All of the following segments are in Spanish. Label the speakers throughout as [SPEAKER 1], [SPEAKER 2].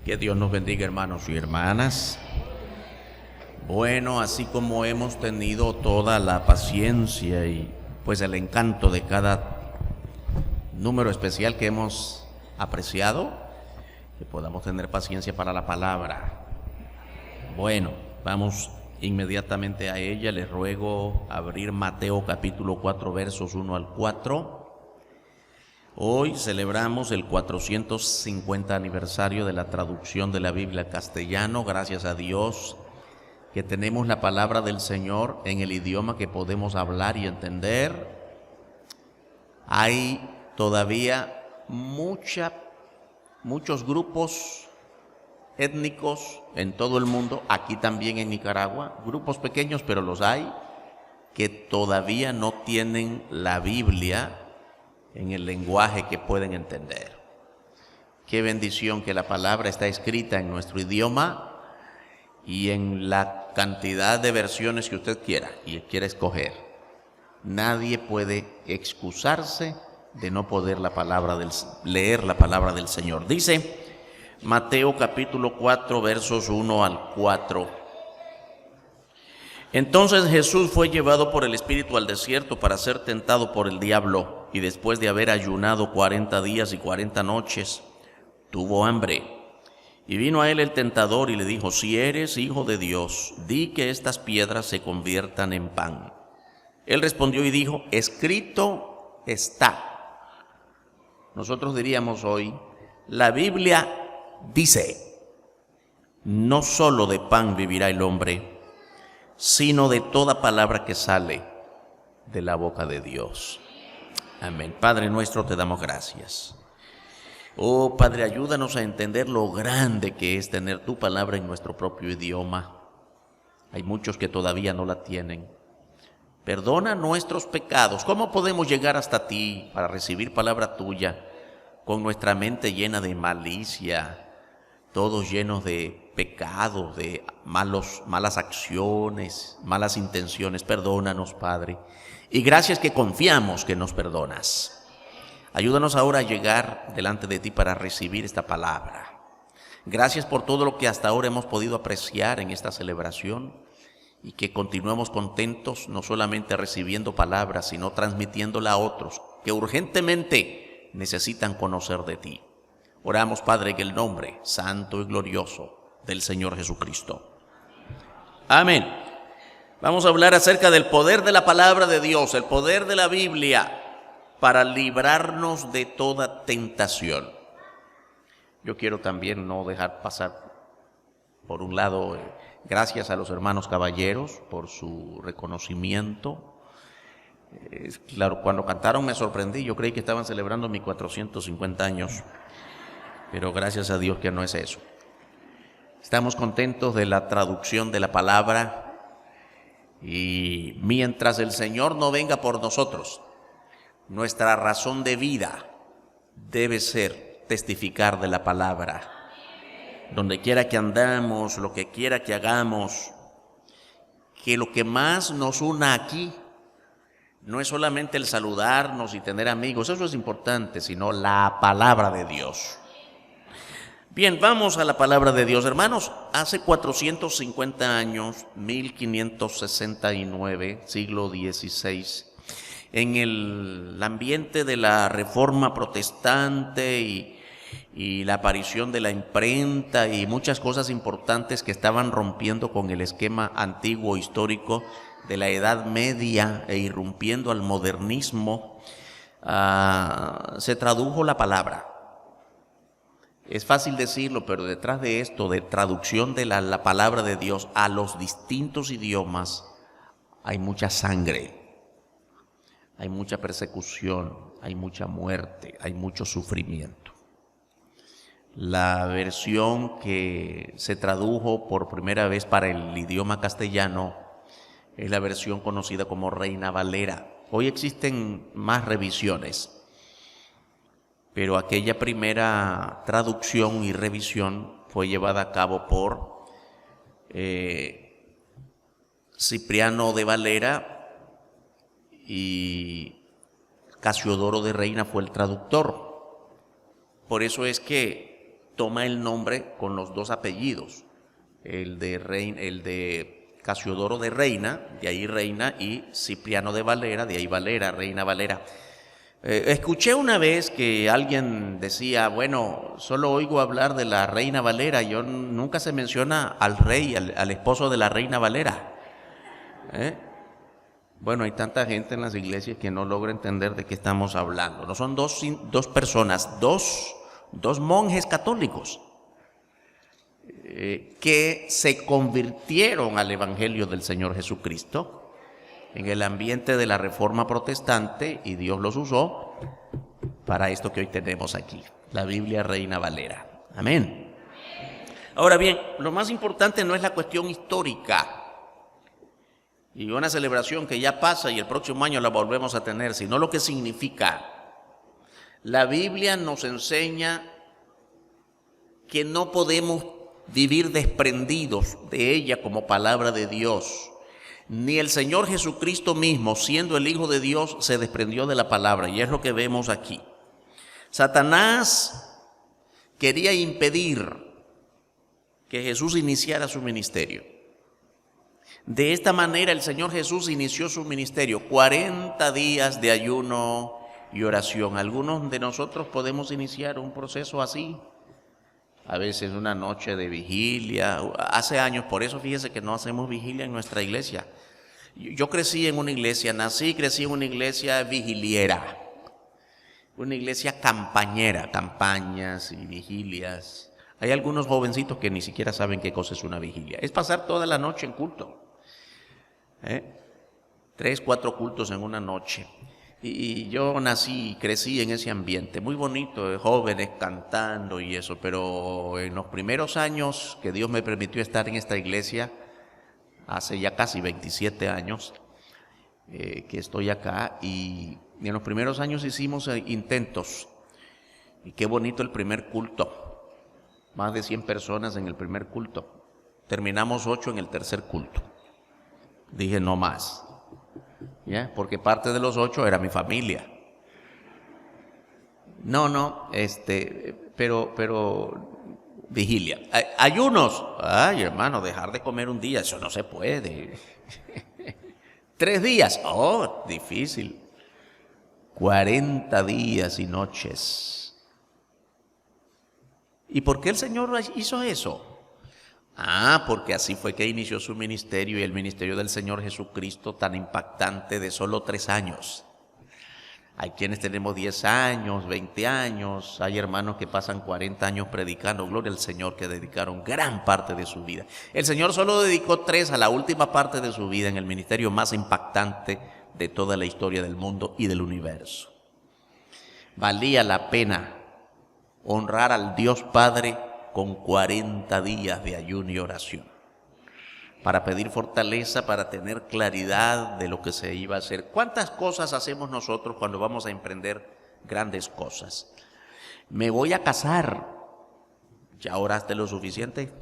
[SPEAKER 1] Que Dios nos bendiga, hermanos y hermanas. Bueno, así como hemos tenido toda la paciencia y pues el encanto de cada número especial que hemos apreciado, que podamos tener paciencia para la palabra. Bueno, vamos inmediatamente a ella. Les ruego abrir Mateo capítulo 4, versos 1 al 4. Hoy celebramos el 450 aniversario de la traducción de la Biblia al castellano. Gracias a Dios que tenemos la palabra del Señor en el idioma que podemos hablar y entender. Hay todavía muchos grupos étnicos en todo el mundo, aquí también en Nicaragua, grupos pequeños, pero los hay, que todavía no tienen la Biblia en el lenguaje que pueden entender. Qué bendición que la palabra está escrita en nuestro idioma y en la cantidad de versiones que usted quiera y quiera escoger. Nadie puede excusarse de no poder leer la palabra del Señor. Dice Mateo capítulo 4, versos 1 al 4. Entonces Jesús fue llevado por el Espíritu al desierto para ser tentado por el diablo, y después de haber ayunado 40 días y 40 noches, tuvo hambre. Y vino a él el tentador y le dijo: si eres hijo de Dios, di que estas piedras se conviertan en pan. Él respondió y dijo: escrito está. Nosotros diríamos hoy, la Biblia dice: no solo de pan vivirá el hombre, sino de toda palabra que sale de la boca de Dios. Amén. Padre nuestro, te damos gracias. Oh Padre, ayúdanos a entender lo grande que es tener tu palabra en nuestro propio idioma. Hay muchos que todavía no la tienen. Perdona nuestros pecados. ¿Cómo podemos llegar hasta ti para recibir palabra tuya con nuestra mente llena de malicia, todos llenos de pecado, de malas acciones, malas intenciones? Perdónanos, Padre. Y gracias que confiamos que nos perdonas. Ayúdanos ahora a llegar delante de ti para recibir esta palabra. Gracias por todo lo que hasta ahora hemos podido apreciar en esta celebración y que continuemos contentos, no solamente recibiendo palabras, sino transmitiéndola a otros que urgentemente necesitan conocer de ti. Oramos, Padre, en el nombre santo y glorioso del Señor Jesucristo. Amén. Vamos a hablar acerca del poder de la palabra de Dios, el poder de la Biblia para librarnos de toda tentación. Yo quiero también no dejar pasar por un lado, gracias a los hermanos caballeros por su reconocimiento. Claro, cuando cantaron me sorprendí, yo creí que estaban celebrando mis 450 años, pero gracias a Dios que no es eso. Estamos contentos de la traducción de la palabra. Y mientras el Señor no venga por nosotros, nuestra razón de vida debe ser testificar de la palabra. Donde quiera que andamos, lo que quiera que hagamos, que lo que más nos una aquí no es solamente el saludarnos y tener amigos, eso es importante, sino la palabra de Dios. Bien, vamos a la palabra de Dios. Hermanos, hace 450 años, 1569, siglo XVI, en el ambiente de la Reforma Protestante y la aparición de la imprenta y muchas cosas importantes que estaban rompiendo con el esquema antiguo histórico de la Edad Media e irrumpiendo al modernismo, se tradujo la palabra. Es fácil decirlo, pero detrás de esto, de traducción de la palabra de Dios a los distintos idiomas, hay mucha sangre, hay mucha persecución, hay mucha muerte, hay mucho sufrimiento. La versión que se tradujo por primera vez para el idioma castellano es la versión conocida como Reina Valera. Hoy existen más revisiones, pero aquella primera traducción y revisión fue llevada a cabo por Cipriano de Valera, y Casiodoro de Reina fue el traductor. Por eso es que toma el nombre con los dos apellidos, el de Casiodoro de Reina, de ahí Reina, y Cipriano de Valera, de ahí Valera, Reina Valera. Escuché una vez que alguien decía, bueno, solo oigo hablar de la Reina Valera, nunca se menciona al rey, al esposo de la Reina Valera. Bueno, hay tanta gente en las iglesias que no logra entender de qué estamos hablando. No son dos personas, dos monjes católicos que se convirtieron al Evangelio del Señor Jesucristo en el ambiente de la Reforma Protestante, y Dios los usó para esto que hoy tenemos aquí, la Biblia Reina Valera. Amén. Ahora bien, lo más importante no es la cuestión histórica y una celebración que ya pasa y el próximo año la volvemos a tener, sino lo que significa. La Biblia nos enseña que no podemos vivir desprendidos de ella como palabra de Dios. Ni el Señor Jesucristo mismo, siendo el Hijo de Dios, se desprendió de la palabra, y es lo que vemos aquí. Satanás quería impedir que Jesús iniciara su ministerio. De esta manera el Señor Jesús inició su ministerio, 40 días de ayuno y oración. Algunos de nosotros podemos iniciar un proceso así, a veces una noche de vigilia. Hace años, por eso fíjese que no hacemos vigilia en nuestra iglesia. Yo crecí en una iglesia, crecí en una iglesia vigiliera, una iglesia campañera, campañas y vigilias. Hay algunos jovencitos que ni siquiera saben qué cosa es una vigilia. Es pasar toda la noche en culto. 3, 4 cultos en una noche. Y yo crecí en ese ambiente, muy bonito, de jóvenes cantando y eso, pero en los primeros años que Dios me permitió estar en esta iglesia, hace ya casi 27 años que estoy acá, y en los primeros años hicimos intentos, y qué bonito el primer culto, más de 100 personas en el primer culto, terminamos 8 en el tercer culto, dije no más. ¿Ya? Porque parte de los 8 era mi familia. Pero vigilia. Ayunos. Ay, hermano, dejar de comer un día, eso no se puede. 3 días. Oh, difícil. 40 días y noches. ¿Y por qué el Señor hizo eso? Porque así fue que inició su ministerio, y el ministerio del Señor Jesucristo tan impactante de solo 3 años. Hay quienes tenemos 10 años, 20 años, hay hermanos que pasan 40 años predicando, gloria al Señor, que dedicaron gran parte de su vida. El Señor solo dedicó 3 a la última parte de su vida en el ministerio más impactante de toda la historia del mundo y del universo. Valía la pena honrar al Dios Padre con 40 días de ayuno y oración, para pedir fortaleza, para tener claridad de lo que se iba a hacer. ¿Cuántas cosas hacemos nosotros cuando vamos a emprender grandes cosas? Me voy a casar, ¿ya oraste lo suficiente?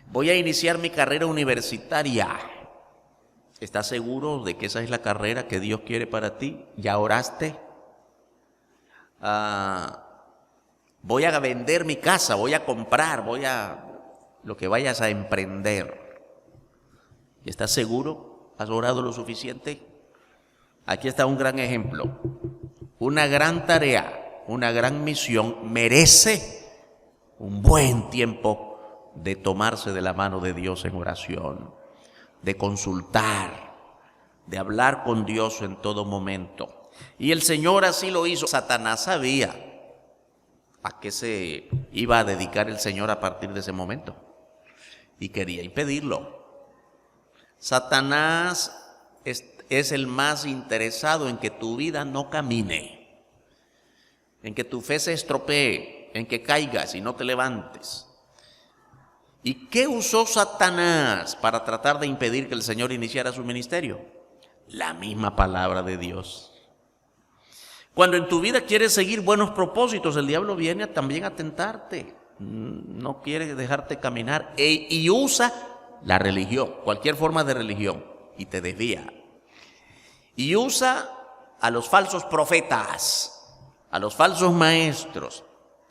[SPEAKER 1] Voy a iniciar mi carrera universitaria, ¿estás seguro de que esa es la carrera que Dios quiere para ti? ¿Ya oraste? Voy a vender mi casa, voy a comprar, lo que vayas a emprender. ¿Estás seguro? ¿Has orado lo suficiente? Aquí está un gran ejemplo. Una gran tarea, una gran misión merece un buen tiempo de tomarse de la mano de Dios en oración, de consultar, de hablar con Dios en todo momento. Y el Señor así lo hizo. Satanás sabía a qué se iba a dedicar el Señor a partir de ese momento, y quería impedirlo. Satanás es el más interesado en que tu vida no camine, en que tu fe se estropee, en que caigas y no te levantes. ¿Y qué usó Satanás para tratar de impedir que el Señor iniciara su ministerio? La misma palabra de Dios. Cuando en tu vida quieres seguir buenos propósitos, el diablo viene también a tentarte. No quiere dejarte caminar y usa la religión, cualquier forma de religión, y te desvía. Y usa a los falsos profetas, a los falsos maestros,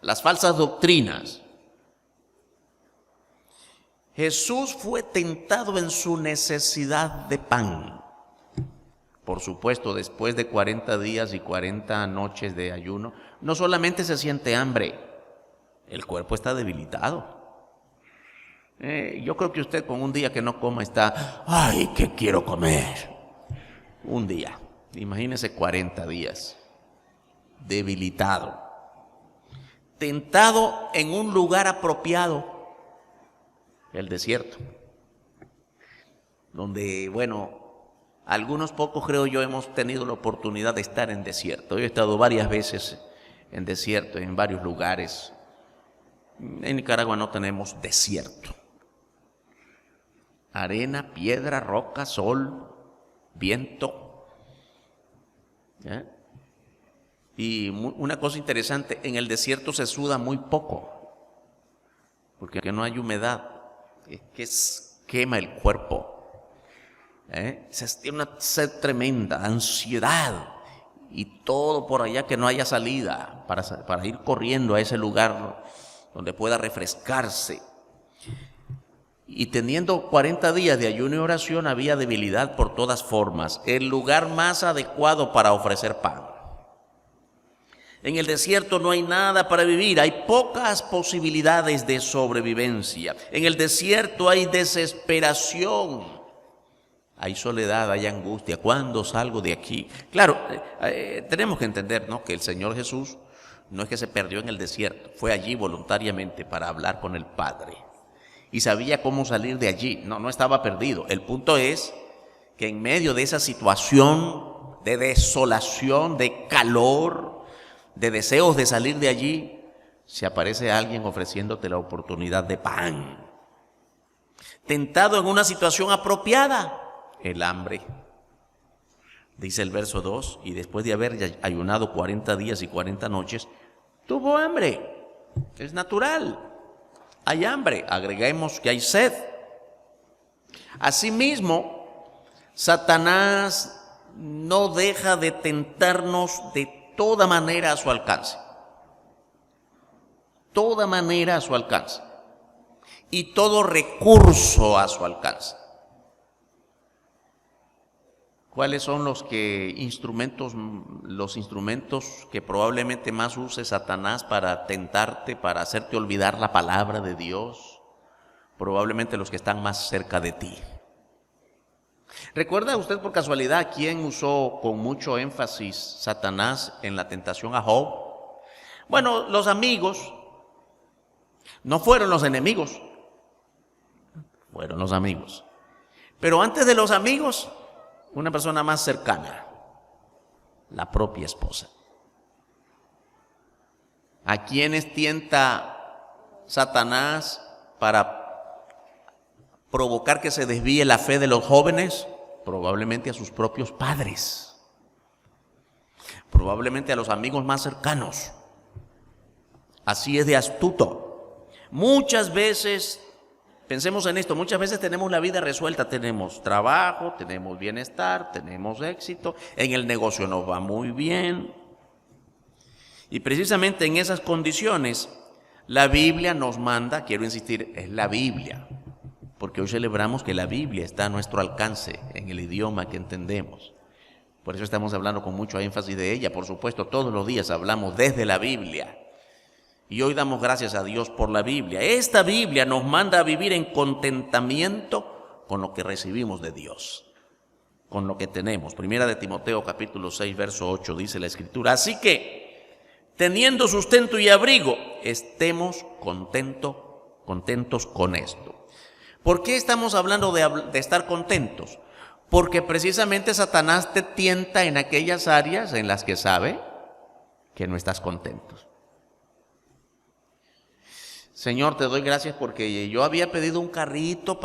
[SPEAKER 1] las falsas doctrinas. Jesús fue tentado en su necesidad de pan. Por supuesto, después de 40 días y 40 noches de ayuno, no solamente se siente hambre, el cuerpo está debilitado. Yo creo que usted con un día que no coma está, ¡ay, qué quiero comer! Un día, imagínese 40 días, debilitado, tentado en un lugar apropiado, el desierto, donde, bueno, algunos pocos, creo yo, hemos tenido la oportunidad de estar en desierto. Yo he estado varias veces en desierto, en varios lugares. En Nicaragua no tenemos desierto. Arena, piedra, roca, sol, viento. ¿Ya? Y una cosa interesante, en el desierto se suda muy poco, porque no hay humedad, es que quema el cuerpo. Se tiene una sed tremenda, ansiedad y todo por allá que no haya salida para ir corriendo a ese lugar donde pueda refrescarse. Y teniendo 40 días de ayuno y oración había debilidad por todas formas, el lugar más adecuado para ofrecer pan. En el desierto no hay nada para vivir, hay pocas posibilidades de sobrevivencia. En el desierto hay desesperación. Hay soledad, hay angustia. ¿Cuándo salgo de aquí? Claro, tenemos que entender, ¿no?, que el Señor Jesús no es que se perdió en el desierto, fue allí voluntariamente para hablar con el Padre. Y sabía cómo salir de allí, no estaba perdido. El punto es que en medio de esa situación de desolación, de calor, de deseos de salir de allí, se aparece alguien ofreciéndote la oportunidad de pan. Tentado en una situación apropiada, el hambre. Dice el verso 2, y después de haber ayunado 40 días y 40 noches, tuvo hambre. Es natural. Hay hambre, agreguemos que hay sed. Asimismo, Satanás no deja de tentarnos de toda manera a su alcance. Toda manera a su alcance. Y todo recurso a su alcance. ¿Cuáles son los instrumentos que probablemente más use Satanás para tentarte, para hacerte olvidar la palabra de Dios? Probablemente los que están más cerca de ti. ¿Recuerda usted por casualidad quién usó con mucho énfasis Satanás en la tentación a Job? Bueno, los amigos. No fueron los enemigos, fueron los amigos. Pero antes de los amigos, una persona más cercana, la propia esposa. ¿A quiénes tienta Satanás para provocar que se desvíe la fe de los jóvenes? Probablemente a sus propios padres, probablemente a los amigos más cercanos. Así es de astuto. Muchas veces, pensemos en esto, muchas veces tenemos la vida resuelta, tenemos trabajo, tenemos bienestar, tenemos éxito, en el negocio nos va muy bien. Y precisamente en esas condiciones, la Biblia nos manda, quiero insistir, es la Biblia, porque hoy celebramos que la Biblia está a nuestro alcance, en el idioma que entendemos. Por eso estamos hablando con mucho énfasis de ella, por supuesto, todos los días hablamos desde la Biblia. Y hoy damos gracias a Dios por la Biblia. Esta Biblia nos manda a vivir en contentamiento con lo que recibimos de Dios, con lo que tenemos. Primera de Timoteo capítulo 6, verso 8 dice la Escritura: así que, teniendo sustento y abrigo, estemos contentos con esto. ¿Por qué estamos hablando de estar contentos? Porque precisamente Satanás te tienta en aquellas áreas en las que sabe que no estás contento. Señor, te doy gracias porque yo había pedido un carrito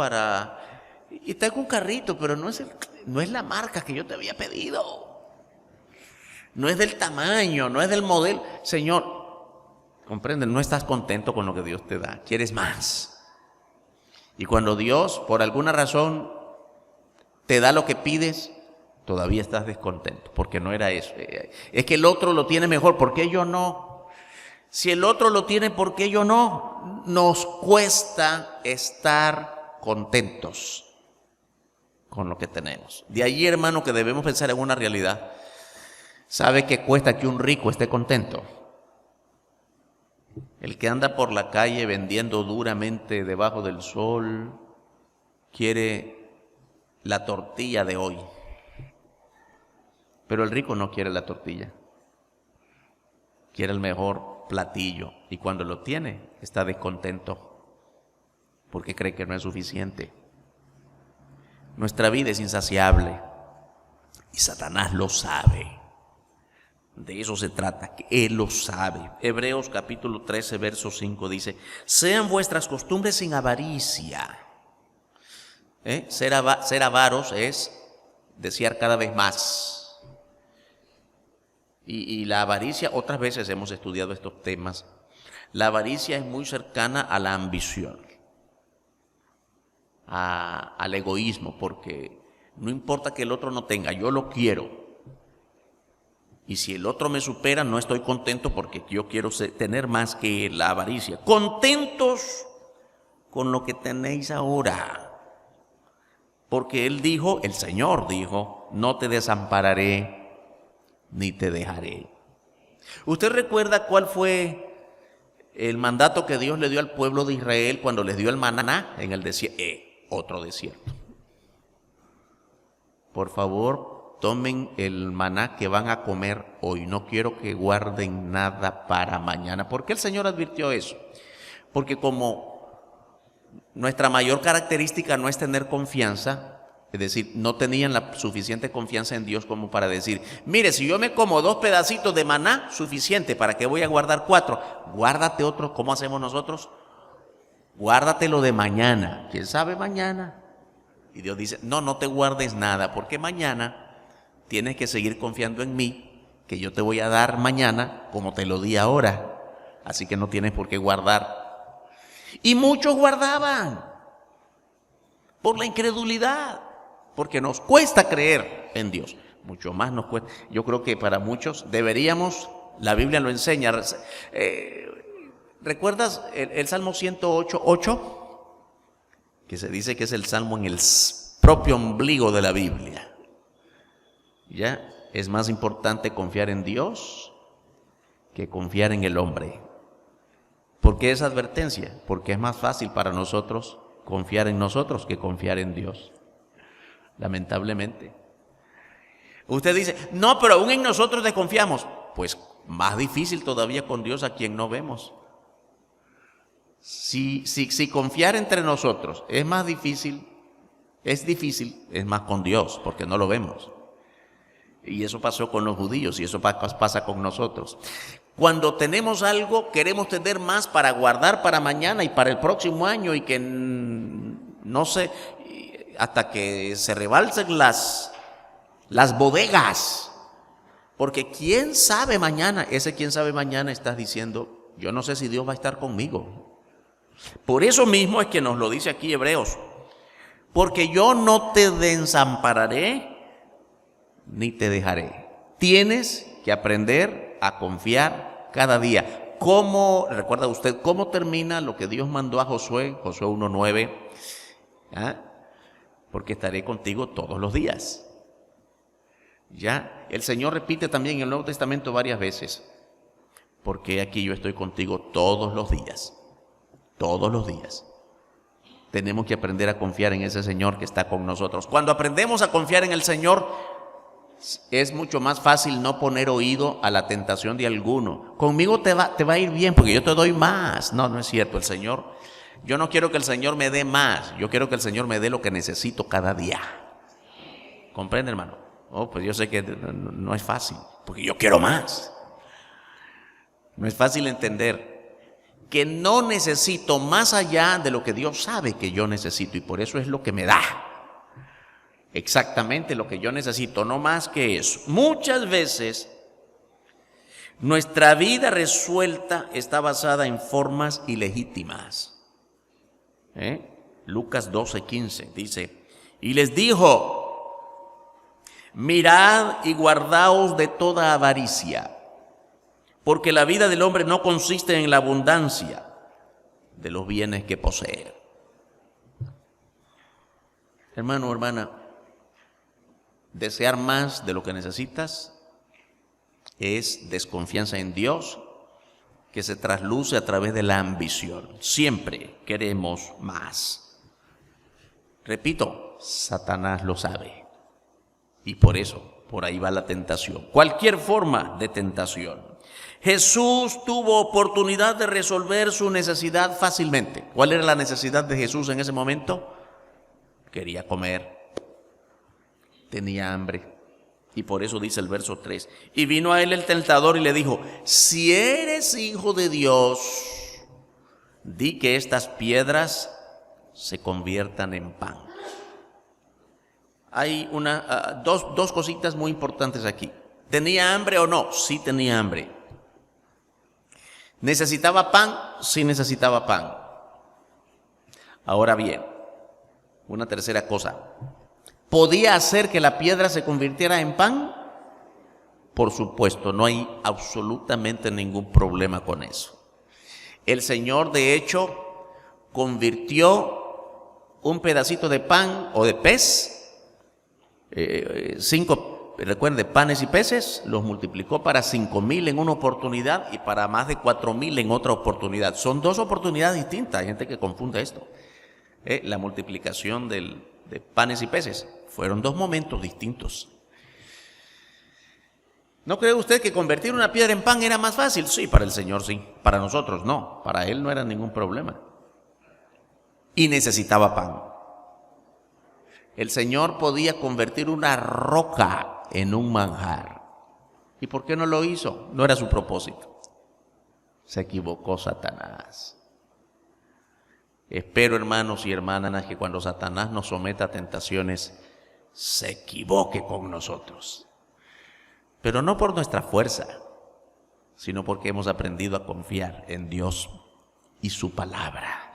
[SPEAKER 1] y tengo un carrito, pero no es la marca que yo te había pedido. No es del tamaño, no es del modelo. Señor, comprende, no estás contento con lo que Dios te da, quieres más. Y cuando Dios, por alguna razón, te da lo que pides, todavía estás descontento, porque no era eso. Es que el otro lo tiene mejor, ¿por qué yo no? Si el otro lo tiene, ¿por qué yo no? Nos cuesta estar contentos con lo que tenemos. De ahí, hermano, que debemos pensar en una realidad. ¿Sabe qué cuesta que un rico esté contento? El que anda por la calle vendiendo duramente debajo del sol quiere la tortilla de hoy, pero el rico no quiere la tortilla, quiere el mejor platillo, y cuando lo tiene está descontento porque cree que no es suficiente. Nuestra vida es insaciable y Satanás lo sabe. De eso se trata, que Él lo sabe. Hebreos capítulo 13, verso 5 dice: sean vuestras costumbres sin avaricia. Ser avaros es desear cada vez más. Y la avaricia, otras veces hemos estudiado estos temas, la avaricia es muy cercana a la ambición, al egoísmo, porque no importa que el otro no tenga, yo lo quiero. Y si el otro me supera, no estoy contento porque yo quiero tener más que la avaricia. Contentos con lo que tenéis ahora. Porque Él dijo, el Señor dijo, no te desampararé ni te dejaré. ¿Usted recuerda cuál fue el mandato que Dios le dio al pueblo de Israel cuando les dio el maná en el desierto? Otro desierto. Por favor, tomen el maná que van a comer hoy. No quiero que guarden nada para mañana. ¿Por qué el Señor advirtió eso? Porque como nuestra mayor característica no es tener confianza, es decir, no tenían la suficiente confianza en Dios como para decir, mire, si yo me como 2 pedacitos de maná, suficiente, ¿para qué voy a guardar 4? Guárdate otro. ¿Cómo hacemos nosotros? Guárdatelo de mañana. ¿Quién sabe mañana? Y Dios dice, no te guardes nada, porque mañana tienes que seguir confiando en mí, que yo te voy a dar mañana como te lo di ahora. Así que no tienes por qué guardar. Y muchos guardaban por la incredulidad, porque nos cuesta creer en Dios. Mucho más nos cuesta. Yo creo que para muchos deberíamos, la Biblia lo enseña. ¿Recuerdas el Salmo 108:8? Que se dice que es el salmo en el propio ombligo de la Biblia. ¿Ya? Es más importante confiar en Dios que confiar en el hombre. ¿Por qué esa advertencia? Porque es más fácil para nosotros confiar en nosotros que confiar en Dios. Lamentablemente. Usted dice, no, pero aún en nosotros desconfiamos. Pues más difícil todavía con Dios, a quien no vemos. Si confiar entre nosotros es más difícil, es más con Dios, porque no lo vemos. Y eso pasó con los judíos y eso pasa con nosotros. Cuando tenemos algo, queremos tener más para guardar para mañana y para el próximo año, y que no sé, hasta que se rebalsen las bodegas. Porque quién sabe mañana, ese quién sabe mañana estás diciendo, yo no sé si Dios va a estar conmigo. Por eso mismo es que nos lo dice aquí Hebreos. Porque yo no te desampararé ni te dejaré. Tienes que aprender a confiar cada día. ¿Recuerda usted cómo termina lo que Dios mandó a Josué? Josué 1:9. Porque estaré contigo todos los días. Ya, el Señor repite también en el Nuevo Testamento varias veces. Porque aquí yo estoy contigo todos los días. Todos los días. Tenemos que aprender a confiar en ese Señor que está con nosotros. Cuando aprendemos a confiar en el Señor, es mucho más fácil no poner oído a la tentación de alguno. Conmigo te va a ir bien porque yo te doy más. No es cierto. El Señor, yo no quiero que el Señor me dé más. Yo quiero que el Señor me dé lo que necesito cada día. ¿Comprende, hermano? Pues yo sé que no es fácil, porque yo quiero más. No es fácil entender que no necesito más allá de lo que Dios sabe que yo necesito, y por eso es lo que me da. Exactamente lo que yo necesito, no más que eso. Muchas veces nuestra vida resuelta está basada en formas ilegítimas. Lucas 12:15 dice, y les dijo, mirad y guardaos de toda avaricia, porque la vida del hombre no consiste en la abundancia de los bienes que posee. Hermano o hermana, desear más de lo que necesitas es desconfianza en Dios que se trasluce a través de la ambición. Siempre queremos más. Repito, Satanás lo sabe. Y por eso, por ahí va la tentación. Cualquier forma de tentación. Jesús tuvo oportunidad de resolver su necesidad fácilmente. ¿Cuál era la necesidad de Jesús en ese momento? Quería comer. Tenía hambre. Y por eso dice el verso 3. Y vino a él el tentador y le dijo: si eres hijo de Dios, di que estas piedras se conviertan en pan. Hay dos cositas muy importantes aquí. ¿Tenía hambre o no? Sí tenía hambre. ¿Necesitaba pan? Sí necesitaba pan. Ahora bien, una tercera cosa. ¿Podía hacer que la piedra se convirtiera en pan? Por supuesto, no hay absolutamente ningún problema con eso. El Señor, de hecho, convirtió un pedacito de pan o de pez, 5, recuerde, panes y peces, los multiplicó para 5,000 en una oportunidad y para más de 4,000 en otra oportunidad. Son dos oportunidades distintas, hay gente que confunde esto. La multiplicación de panes y peces fueron dos momentos distintos. ¿No cree usted que convertir una piedra en pan era más fácil? Sí, para el Señor sí, para nosotros no, para Él no era ningún problema. Y necesitaba pan. El Señor podía convertir una roca en un manjar. ¿Y por qué no lo hizo? No era su propósito. Se equivocó Satanás. Espero, hermanos y hermanas, que cuando Satanás nos someta a tentaciones, se equivoque con nosotros. Pero no por nuestra fuerza, sino porque hemos aprendido a confiar en Dios y su palabra.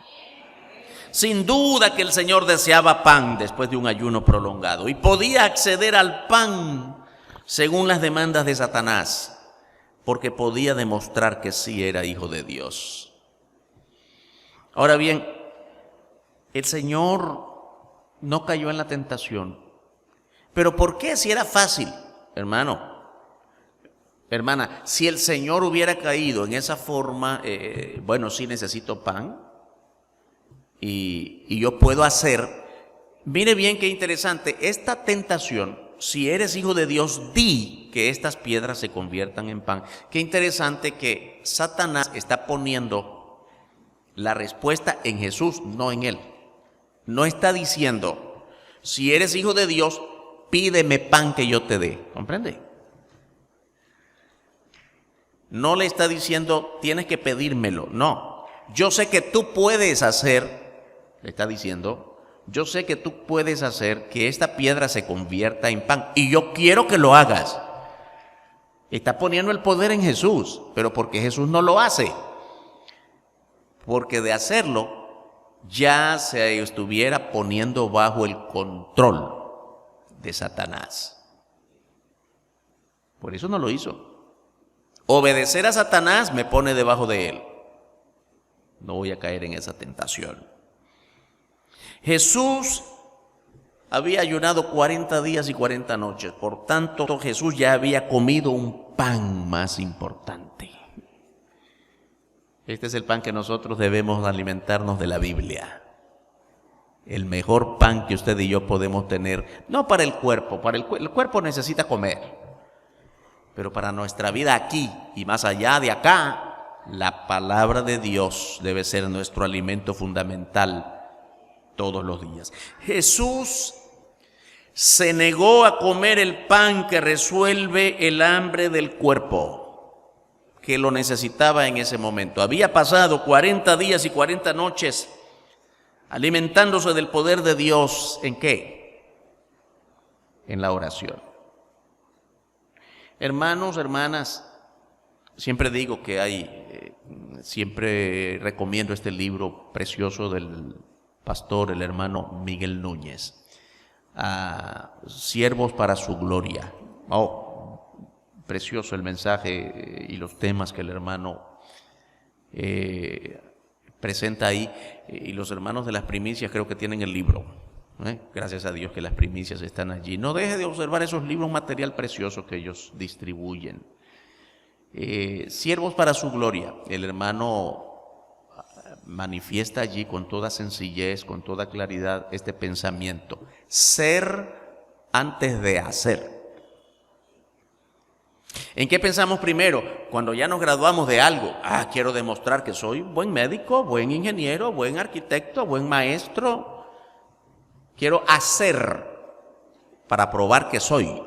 [SPEAKER 1] Sin duda que el Señor deseaba pan después de un ayuno prolongado y podía acceder al pan según las demandas de Satanás, porque podía demostrar que sí era hijo de Dios. Ahora bien, el Señor no cayó en la tentación. ¿Pero por qué? Si era fácil, hermano, hermana, si el Señor hubiera caído en esa forma, bueno, sí necesito pan y yo puedo hacer. Mire bien qué interesante, esta tentación, si eres hijo de Dios, di que estas piedras se conviertan en pan. Qué interesante que Satanás está poniendo la respuesta en Jesús, no en él. No está diciendo, si eres hijo de Dios, pídeme pan que yo te dé. ¿Comprende? No le está diciendo, tienes que pedírmelo. No, yo sé que tú puedes hacer, le está diciendo, yo sé que tú puedes hacer que esta piedra se convierta en pan. Y yo quiero que lo hagas. Está poniendo el poder en Jesús, pero porque Jesús no lo hace. Porque de hacerlo, ya se estuviera poniendo bajo el control de Satanás. Por eso no lo hizo. Obedecer a Satanás me pone debajo de él. No voy a caer en esa tentación. Jesús había ayunado 40 días y 40 noches. Por tanto, Jesús ya había comido un pan más importante. Este es el pan que nosotros debemos alimentarnos de la Biblia. El mejor pan que usted y yo podemos tener, no para el cuerpo, el cuerpo necesita comer, pero para nuestra vida aquí y más allá de acá, la palabra de Dios debe ser nuestro alimento fundamental todos los días. Jesús se negó a comer el pan que resuelve el hambre del cuerpo, que lo necesitaba en ese momento. Había pasado 40 días y 40 noches alimentándose del poder de Dios. ¿En qué? En la oración. Hermanos, hermanas, siempre digo que siempre recomiendo este libro precioso del pastor, el hermano Miguel Núñez, Siervos para su gloria. Precioso el mensaje y los temas que el hermano presenta ahí. Y los hermanos de las primicias creo que tienen el libro. Gracias a Dios que las primicias están allí. No deje de observar esos libros, un material precioso que ellos distribuyen. Siervos para su gloria. El hermano manifiesta allí con toda sencillez, con toda claridad este pensamiento. Ser antes de hacer. ¿En qué pensamos primero? Cuando ya nos graduamos de algo. Quiero demostrar que soy buen médico, buen ingeniero, buen arquitecto, buen maestro. Quiero hacer para probar que soy.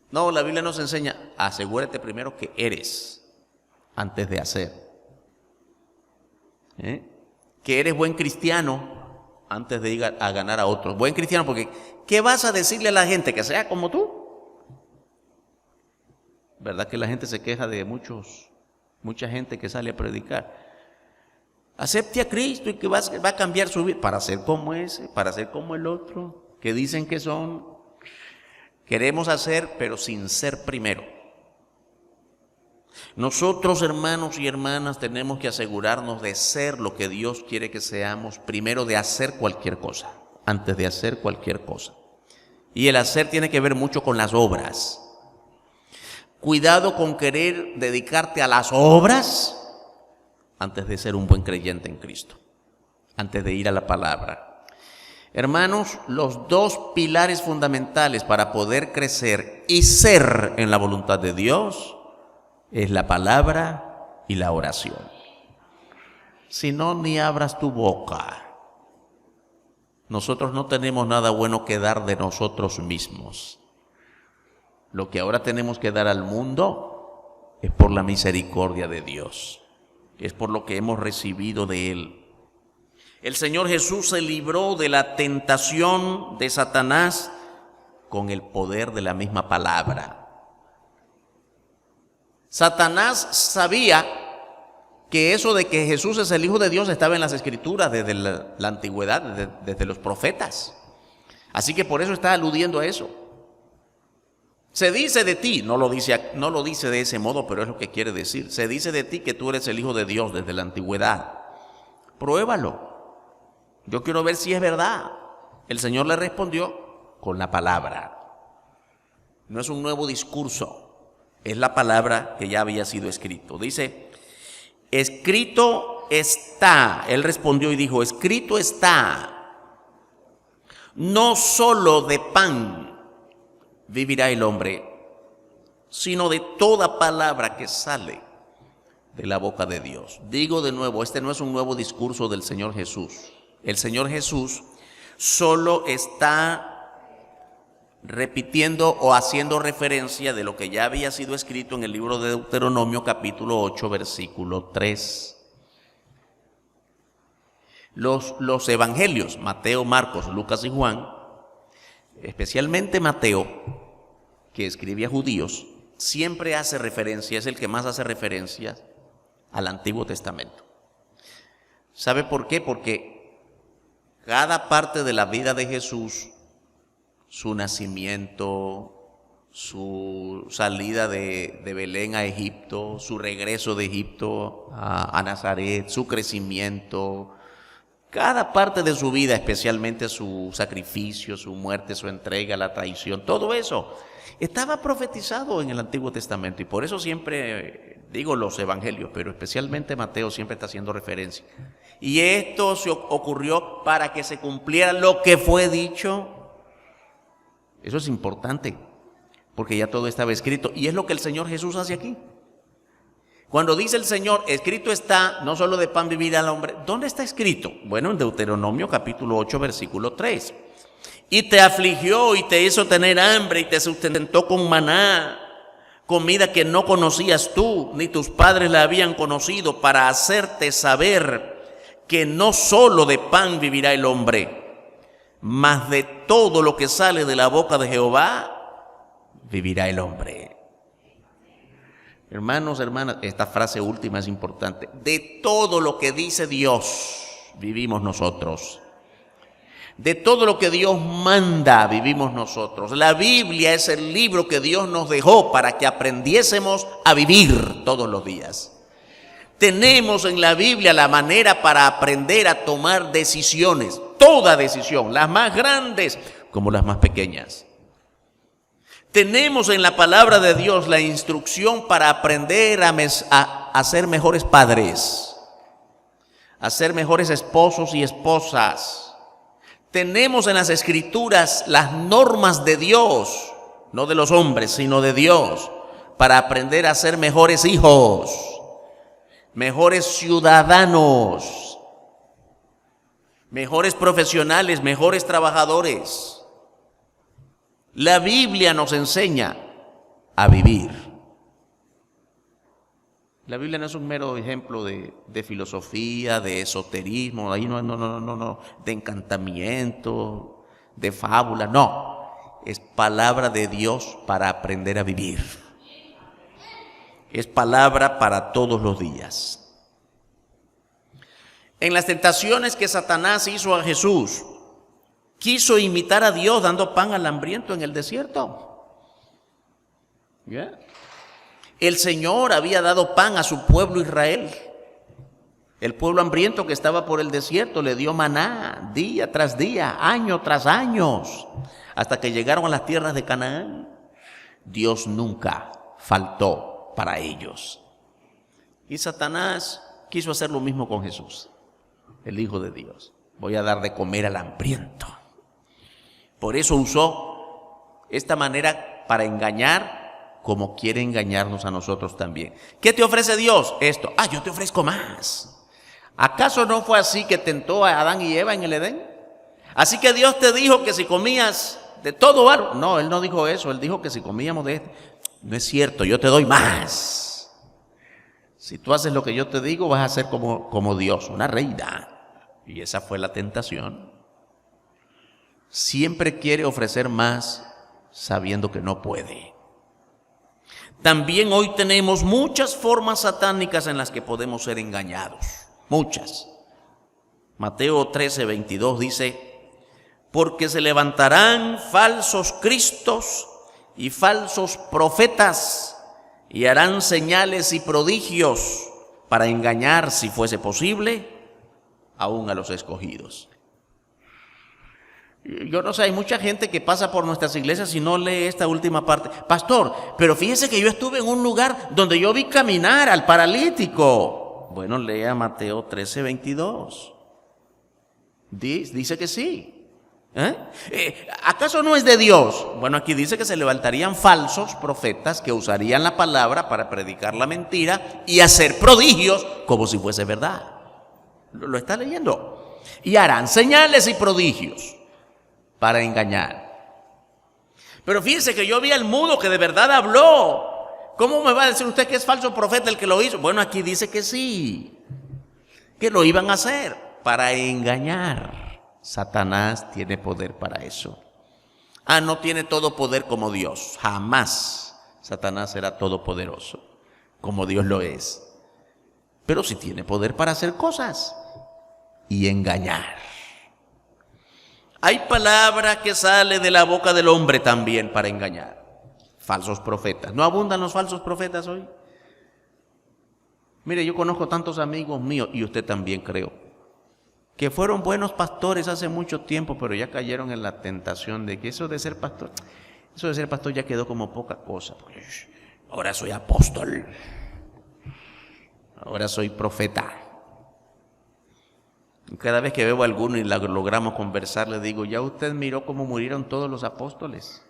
[SPEAKER 1] No, la Biblia nos enseña, asegúrate primero que eres antes de hacer. Que eres buen cristiano antes de ir a ganar a otros. Buen cristiano porque ¿qué vas a decirle a la gente? ¿Que sea como tú? ¿Verdad que la gente se queja de mucha gente que sale a predicar? Acepte a Cristo y que va a cambiar su vida para ser como ese, para ser como el otro, que dicen que son. Queremos hacer, pero sin ser primero. Nosotros, hermanos y hermanas, tenemos que asegurarnos de ser lo que Dios quiere que seamos, primero de hacer cualquier cosa, antes de hacer cualquier cosa. Y el hacer tiene que ver mucho con las obras. Cuidado con querer dedicarte a las obras antes de ser un buen creyente en Cristo, antes de ir a la palabra. Hermanos, los dos pilares fundamentales para poder crecer y ser en la voluntad de Dios es la palabra y la oración. Si no, ni abras tu boca. Nosotros no tenemos nada bueno que dar de nosotros mismos. Lo que ahora tenemos que dar al mundo es por la misericordia de Dios. Es por lo que hemos recibido de Él. El Señor Jesús se libró de la tentación de Satanás con el poder de la misma palabra. Satanás sabía que eso de que Jesús es el Hijo de Dios estaba en las Escrituras desde la antigüedad, desde los profetas. Así que por eso está aludiendo a eso. Se dice de ti, no lo dice de ese modo, pero es lo que quiere decir. Se dice de ti que tú eres el Hijo de Dios desde la antigüedad. Pruébalo. Yo quiero ver si es verdad. El Señor le respondió con la palabra. No es un nuevo discurso, es la palabra que ya había sido escrito. Dice, escrito está. Él respondió y dijo, escrito está. No solo de pan vivirá el hombre, sino de toda palabra que sale de la boca de Dios. Digo de nuevo, este no es un nuevo discurso del Señor Jesús. El Señor Jesús solo está repitiendo o haciendo referencia de lo que ya había sido escrito en el libro de Deuteronomio capítulo 8 versículo 3. Los evangelios, Mateo, Marcos, Lucas y Juan, especialmente Mateo, que escribe a judíos, siempre hace referencia, es el que más hace referencia al Antiguo Testamento. ¿Sabe por qué? Porque cada parte de la vida de Jesús, su nacimiento, su salida de Belén a Egipto, su regreso de Egipto a Nazaret, su crecimiento, cada parte de su vida, especialmente su sacrificio, su muerte, su entrega, la traición, todo eso estaba profetizado en el Antiguo Testamento. Y por eso siempre digo los evangelios, pero especialmente Mateo siempre está haciendo referencia. Y esto se ocurrió para que se cumpliera lo que fue dicho. Eso es importante, porque ya todo estaba escrito. Y es lo que el Señor Jesús hace aquí. Cuando dice el Señor, escrito está, no solo de pan vivirá el hombre. ¿Dónde está escrito? Bueno, en Deuteronomio capítulo 8, versículo 3. Y te afligió y te hizo tener hambre y te sustentó con maná, comida que no conocías tú, ni tus padres la habían conocido, para hacerte saber que no solo de pan vivirá el hombre, mas de todo lo que sale de la boca de Jehová vivirá el hombre. Hermanos, hermanas, esta frase última es importante. De todo lo que dice Dios vivimos nosotros. De todo lo que Dios manda vivimos nosotros. La Biblia es el libro que Dios nos dejó para que aprendiésemos a vivir todos los días. Tenemos en la Biblia la manera para aprender a tomar decisiones, toda decisión, las más grandes como las más pequeñas. Tenemos en la palabra de Dios la instrucción para aprender a ser mejores padres, a ser mejores esposos y esposas. Tenemos en las Escrituras las normas de Dios, no de los hombres, sino de Dios, para aprender a ser mejores hijos, mejores ciudadanos, mejores profesionales, mejores trabajadores. La Biblia nos enseña a vivir. La Biblia no es un mero ejemplo de filosofía, de esoterismo, ahí no, de encantamiento, de fábula, no. Es palabra de Dios para aprender a vivir. Es palabra para todos los días. En las tentaciones que Satanás hizo a Jesús, quiso imitar a Dios dando pan al hambriento en el desierto. ¿Yeah? El Señor había dado pan a su pueblo Israel. El pueblo hambriento que estaba por el desierto le dio maná día tras día, año tras año, hasta que llegaron a las tierras de Canaán. Dios nunca faltó para ellos. Y Satanás quiso hacer lo mismo con Jesús, el Hijo de Dios. Voy a dar de comer al hambriento. Por eso usó esta manera para engañar, como quiere engañarnos a nosotros también. ¿Qué te ofrece Dios? Esto. Yo te ofrezco más. ¿Acaso no fue así que tentó a Adán y Eva en el Edén? Así que Dios te dijo que si comías de todo árbol. No, Él no dijo eso. Él dijo que si comíamos de este. No es cierto, yo te doy más. Si tú haces lo que yo te digo, vas a ser como Dios, una reina. Y esa fue la tentación. Siempre quiere ofrecer más sabiendo que no puede. También hoy tenemos muchas formas satánicas en las que podemos ser engañados. Muchas. Mateo 13:22 dice: porque se levantarán falsos cristos y falsos profetas y harán señales y prodigios para engañar, si fuese posible, aún a los escogidos. Yo no sé, hay mucha gente que pasa por nuestras iglesias y no lee esta última parte. Pastor, pero fíjese que yo estuve en un lugar donde yo vi caminar al paralítico. Bueno, lea Mateo 13:22. Dice que sí. ¿Acaso no es de Dios? Bueno, aquí dice que se levantarían falsos profetas que usarían la palabra para predicar la mentira y hacer prodigios como si fuese verdad. ¿Lo está leyendo? Y harán señales y prodigios para engañar. Pero fíjense que yo vi al mudo que de verdad habló. ¿Cómo me va a decir usted que es falso profeta el que lo hizo? Bueno, aquí dice que sí, que lo iban a hacer para engañar. Satanás tiene poder para eso. No tiene todo poder como Dios. Jamás Satanás será todopoderoso como Dios lo es. Pero sí tiene poder para hacer cosas y engañar. Hay palabra que sale de la boca del hombre también para engañar. Falsos profetas. ¿No abundan los falsos profetas hoy? Mire, yo conozco tantos amigos míos, y usted también creo, que fueron buenos pastores hace mucho tiempo, pero ya cayeron en la tentación de que eso de ser pastor ya quedó como poca cosa. Ahora soy apóstol. Ahora soy profeta. Cada vez que veo a alguno y logramos conversar, le digo: ya usted miró cómo murieron todos los apóstoles.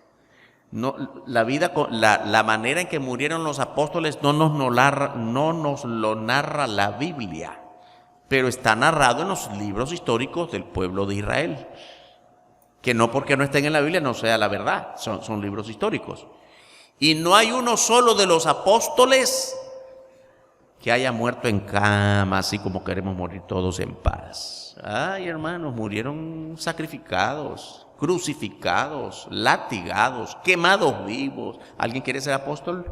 [SPEAKER 1] No, la manera en que murieron los apóstoles no nos lo narra la Biblia, pero está narrado en los libros históricos del pueblo de Israel. Que no porque no estén en la Biblia no sea la verdad, son libros históricos. Y no hay uno solo de los apóstoles que haya muerto en cama, así como queremos morir todos en paz. Ay, hermanos, murieron sacrificados, crucificados, latigados, quemados vivos. ¿Alguien quiere ser apóstol?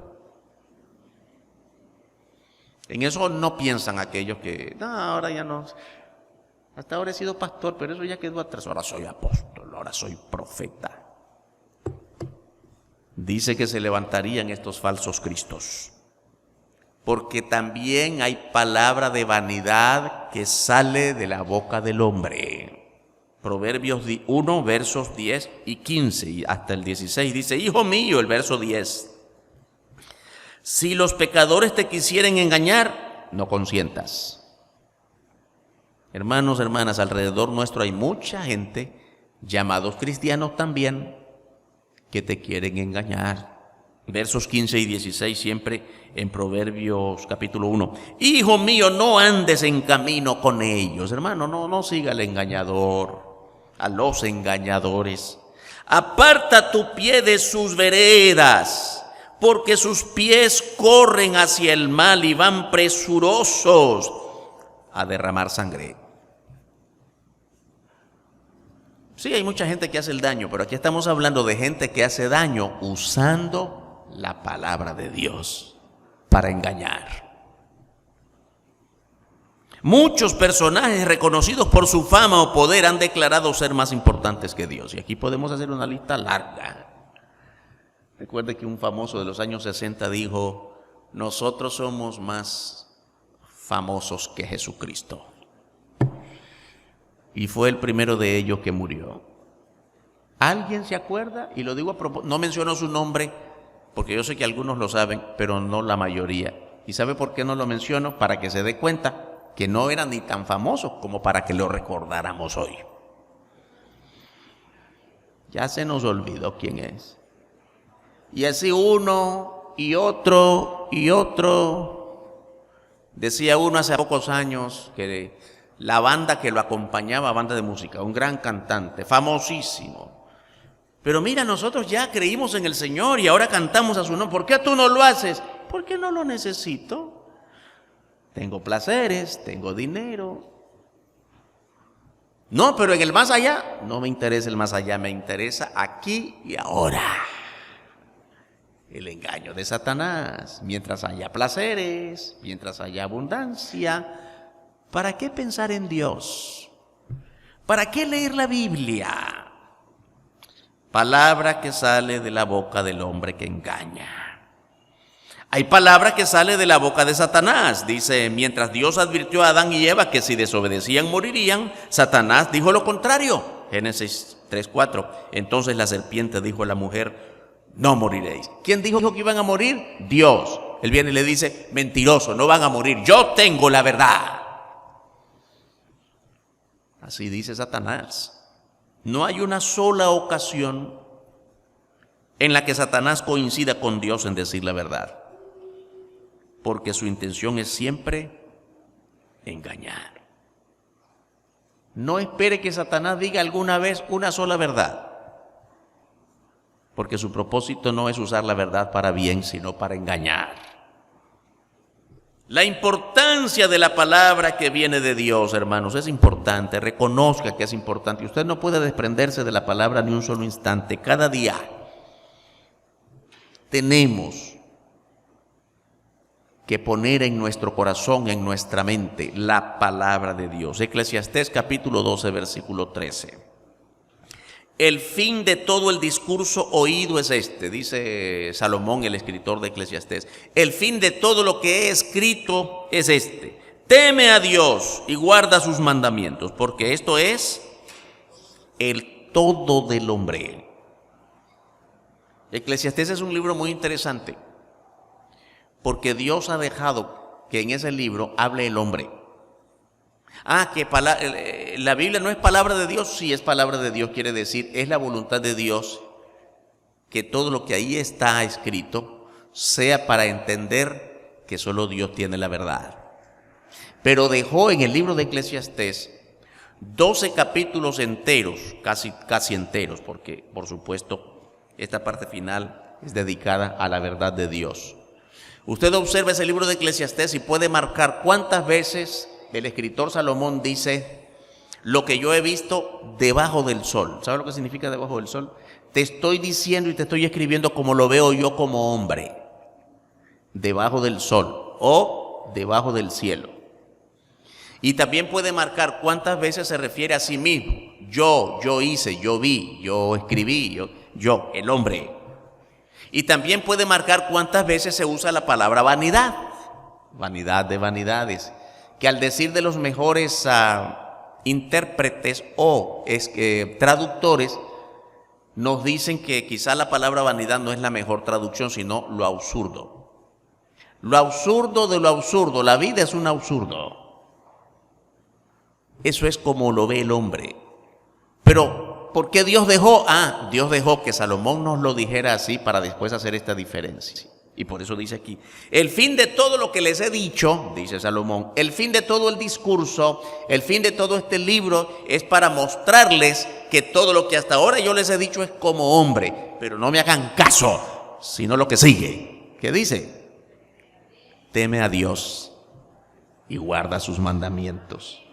[SPEAKER 1] En eso no piensan aquellos que, no, ahora ya no. Hasta ahora he sido pastor, pero eso ya quedó atrás. Ahora soy apóstol, ahora soy profeta. Dice que se levantarían estos falsos cristos, porque también hay palabra de vanidad que sale de la boca del hombre. Proverbios 1, versos 10 y 15, y hasta el 16 dice: hijo mío, el verso 10, si los pecadores te quisieren engañar, no consientas. Hermanos, hermanas, alrededor nuestro hay mucha gente, llamados cristianos también, que te quieren engañar. Versos 15 y 16 siempre en Proverbios capítulo 1. Hijo mío, no andes en camino con ellos. Hermano, no siga al engañador, a los engañadores. Aparta tu pie de sus veredas, porque sus pies corren hacia el mal y van presurosos a derramar sangre. Sí, hay mucha gente que hace el daño, pero aquí estamos hablando de gente que hace daño usando la palabra de Dios para engañar. Muchos personajes reconocidos por su fama o poder han declarado ser más importantes que Dios. Y aquí podemos hacer una lista larga. Recuerde que un famoso de los años 60 dijo: nosotros somos más famosos que Jesucristo. Y fue el primero de ellos que murió. ¿Alguien se acuerda? Y lo digo a propósito, no menciono su nombre, porque yo sé que algunos lo saben, pero no la mayoría. ¿Y sabe por qué no lo menciono? Para que se dé cuenta que no era ni tan famoso como para que lo recordáramos hoy. Ya se nos olvidó quién es. Y así uno y otro y otro. Decía uno hace pocos años que la banda que lo acompañaba, banda de música, un gran cantante, famosísimo. Pero mira, nosotros ya creímos en el Señor y ahora cantamos a su nombre. ¿Por qué tú no lo haces? Porque no lo necesito. Tengo placeres, tengo dinero. No, pero en el más allá, no me interesa el más allá, me interesa aquí y ahora. El engaño de Satanás. Mientras haya placeres, mientras haya abundancia, ¿para qué pensar en Dios? ¿Para qué leer la Biblia? Palabra que sale de la boca del hombre que engaña. Hay palabra que sale de la boca de Satanás. Dice: mientras Dios advirtió a Adán y Eva que si desobedecían morirían, Satanás dijo lo contrario. Génesis 3:4. Entonces la serpiente dijo a la mujer: no moriréis. ¿Quién dijo que iban a morir? Dios. Él viene y le dice: mentiroso, no van a morir, yo tengo la verdad. Así dice Satanás. No hay una sola ocasión en la que Satanás coincida con Dios en decir la verdad, porque su intención es siempre engañar. No espere que Satanás diga alguna vez una sola verdad, porque su propósito no es usar la verdad para bien, sino para engañar. La importancia de la palabra que viene de Dios, hermanos, es importante. Reconozca que es importante. Usted no puede desprenderse de la palabra ni un solo instante. Cada día tenemos que poner en nuestro corazón, en nuestra mente, la palabra de Dios. Eclesiastés capítulo 12, versículo 13. El fin de todo el discurso oído es este, dice Salomón, el escritor de Eclesiastés. El fin de todo lo que he escrito es este: teme a Dios y guarda sus mandamientos, porque esto es el todo del hombre. Eclesiastés es un libro muy interesante, porque Dios ha dejado que en ese libro hable el hombre. Que la Biblia no es palabra de Dios. Sí, es palabra de Dios, quiere decir, es la voluntad de Dios que todo lo que ahí está escrito sea para entender que solo Dios tiene la verdad. Pero dejó en el libro de Eclesiastés 12 capítulos enteros, casi enteros, porque por supuesto esta parte final es dedicada a la verdad de Dios. Usted observa ese libro de Eclesiastés y puede marcar cuántas veces el escritor Salomón dice: lo que yo he visto debajo del sol. ¿Sabe lo que significa debajo del sol? Te estoy diciendo y te estoy escribiendo como lo veo yo como hombre. Debajo del sol o debajo del cielo. Y también puede marcar cuántas veces se refiere a sí mismo. Yo hice, yo vi, yo escribí, yo, el hombre. Y también puede marcar cuántas veces se usa la palabra vanidad. Vanidad de vanidades. Que al decir de los mejores intérpretes o traductores, nos dicen que quizá la palabra vanidad no es la mejor traducción, sino lo absurdo. Lo absurdo de lo absurdo. La vida es un absurdo. Eso es como lo ve el hombre. Pero, ¿por qué Dios dejó? Dios dejó que Salomón nos lo dijera así para después hacer esta diferencia. Y por eso dice aquí, el fin de todo lo que les he dicho, dice Salomón, el fin de todo el discurso, el fin de todo este libro es para mostrarles que todo lo que hasta ahora yo les he dicho es como hombre, pero no me hagan caso, sino lo que sigue. ¿Qué dice? Teme a Dios y guarda sus mandamientos.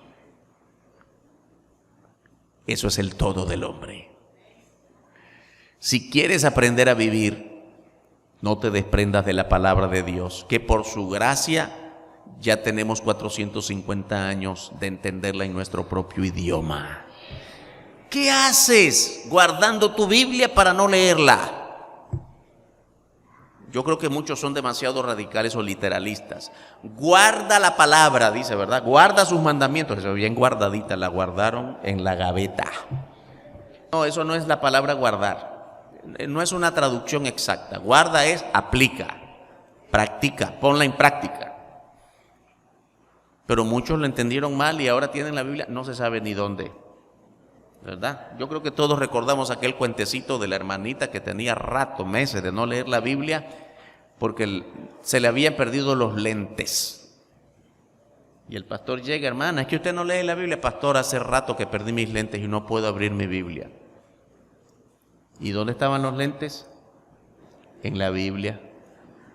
[SPEAKER 1] Eso es el todo del hombre. Si quieres aprender a vivir, no te desprendas de la palabra de Dios, que por su gracia ya tenemos 450 años de entenderla en nuestro propio idioma. ¿Qué haces guardando tu Biblia para no leerla? Yo creo que muchos son demasiado radicales o literalistas. Guarda la palabra, dice, ¿verdad? Guarda sus mandamientos. Eso bien guardadita, la guardaron en la gaveta. No, eso no es la palabra guardar. No es una traducción exacta. Guarda es aplica, practica, ponla en práctica. Pero muchos lo entendieron mal y ahora tienen la Biblia, no se sabe ni dónde, ¿verdad? Yo creo que todos recordamos aquel cuentecito de la hermanita que tenía meses de no leer la Biblia porque se le habían perdido los lentes. Y el pastor llega, hermana, es que usted no lee la Biblia. Pastor, hace rato que perdí mis lentes y no puedo abrir mi Biblia. ¿Y dónde estaban los lentes? En la Biblia.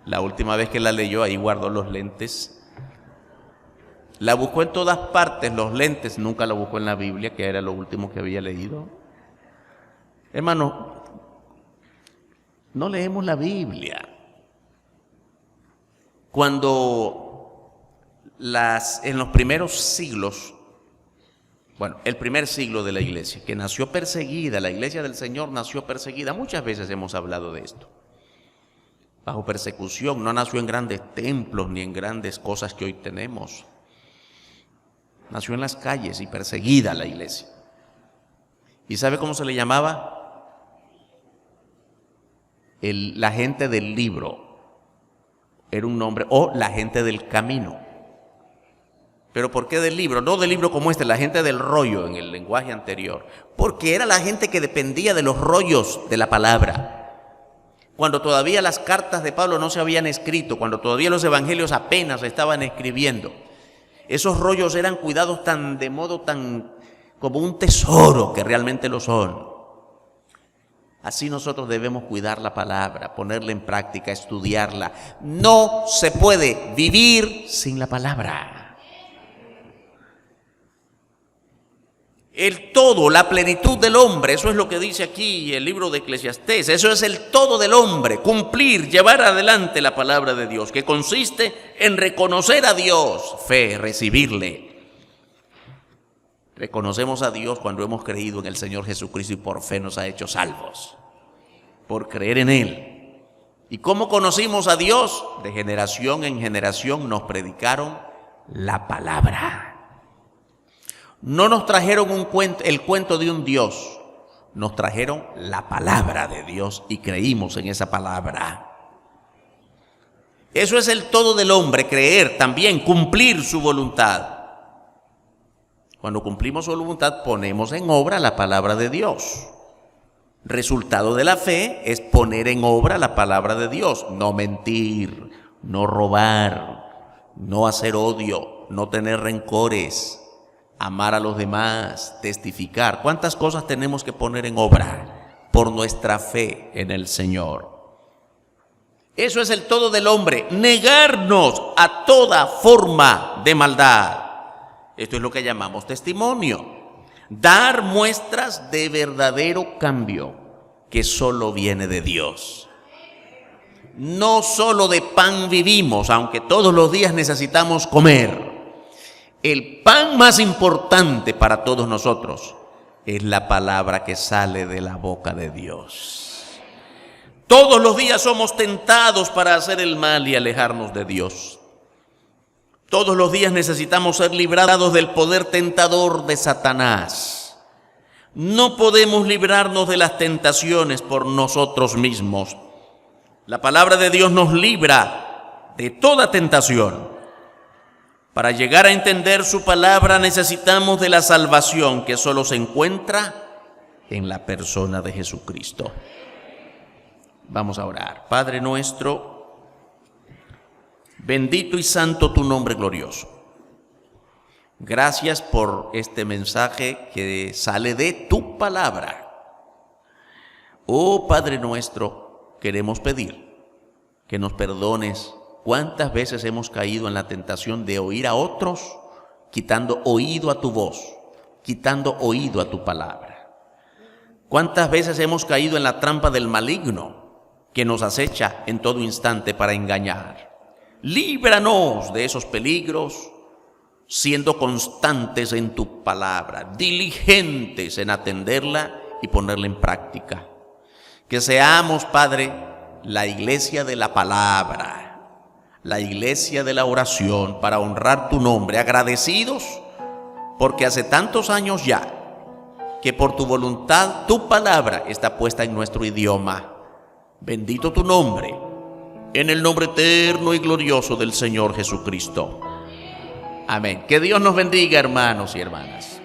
[SPEAKER 1] La última vez que la leyó, ahí guardó los lentes. La buscó en todas partes, los lentes, nunca la buscó en la Biblia, que era lo último que había leído. Hermano, no leemos la Biblia. Cuando en los primeros siglos, el primer siglo de la iglesia, que nació perseguida, la iglesia del Señor nació perseguida, muchas veces hemos hablado de esto, bajo persecución, no nació en grandes templos ni en grandes cosas que hoy tenemos, nació en las calles y perseguida la iglesia. ¿Y sabe cómo se le llamaba? La gente del libro, era un nombre, o la gente del camino. ¿Pero por qué del libro? No del libro como la gente del rollo en el lenguaje anterior. Porque era la gente que dependía de los rollos de la palabra. Cuando todavía las cartas de Pablo no se habían escrito, cuando todavía los evangelios apenas se estaban escribiendo, esos rollos eran cuidados de modo tan como un tesoro que realmente lo son. Así nosotros debemos cuidar la palabra, ponerla en práctica, estudiarla. No se puede vivir sin la palabra. El todo, la plenitud del hombre, eso es lo que dice aquí el libro de Eclesiastés, eso es el todo del hombre, cumplir, llevar adelante la palabra de Dios, que consiste en reconocer a Dios, fe, recibirle. Reconocemos a Dios cuando hemos creído en el Señor Jesucristo y por fe nos ha hecho salvos, por creer en Él. ¿Y cómo conocimos a Dios? De generación en generación nos predicaron la palabra. No nos trajeron el cuento de un Dios, nos trajeron la palabra de Dios y creímos en esa palabra. Eso es el todo del hombre, creer, también cumplir su voluntad. Cuando cumplimos su voluntad ponemos en obra la palabra de Dios. Resultado de la fe es poner en obra la palabra de Dios, no mentir, no robar, no hacer odio, no tener rencores, amar a los demás, testificar. ¿Cuántas cosas tenemos que poner en obra por nuestra fe en el Señor? Eso es el todo del hombre, negarnos a toda forma de maldad. Esto es lo que llamamos testimonio. Dar muestras de verdadero cambio que solo viene de Dios. No solo de pan vivimos, aunque todos los días necesitamos comer. El pan más importante para todos nosotros es la palabra que sale de la boca de Dios. Todos los días somos tentados para hacer el mal y alejarnos de Dios. Todos los días necesitamos ser librados del poder tentador de Satanás. No podemos librarnos de las tentaciones por nosotros mismos. La palabra de Dios nos libra de toda tentación. Para llegar a entender su palabra necesitamos de la salvación que solo se encuentra en la persona de Jesucristo. Vamos a orar. Padre nuestro, bendito y santo tu nombre glorioso. Gracias por este mensaje que sale de tu palabra. Oh Padre nuestro, queremos pedir que nos perdones. ¿Cuántas veces hemos caído en la tentación de oír a otros, quitando oído a tu voz, quitando oído a tu palabra? ¿Cuántas veces hemos caído en la trampa del maligno que nos acecha en todo instante para engañar? Líbranos de esos peligros, siendo constantes en tu palabra, diligentes en atenderla y ponerla en práctica. Que seamos, Padre, la iglesia de la palabra, la iglesia de la oración, para honrar tu nombre, agradecidos porque hace tantos años ya que por tu voluntad tu palabra está puesta en nuestro idioma. Bendito tu nombre, en el nombre eterno y glorioso del Señor Jesucristo. Amén. Que Dios nos bendiga, hermanos y hermanas.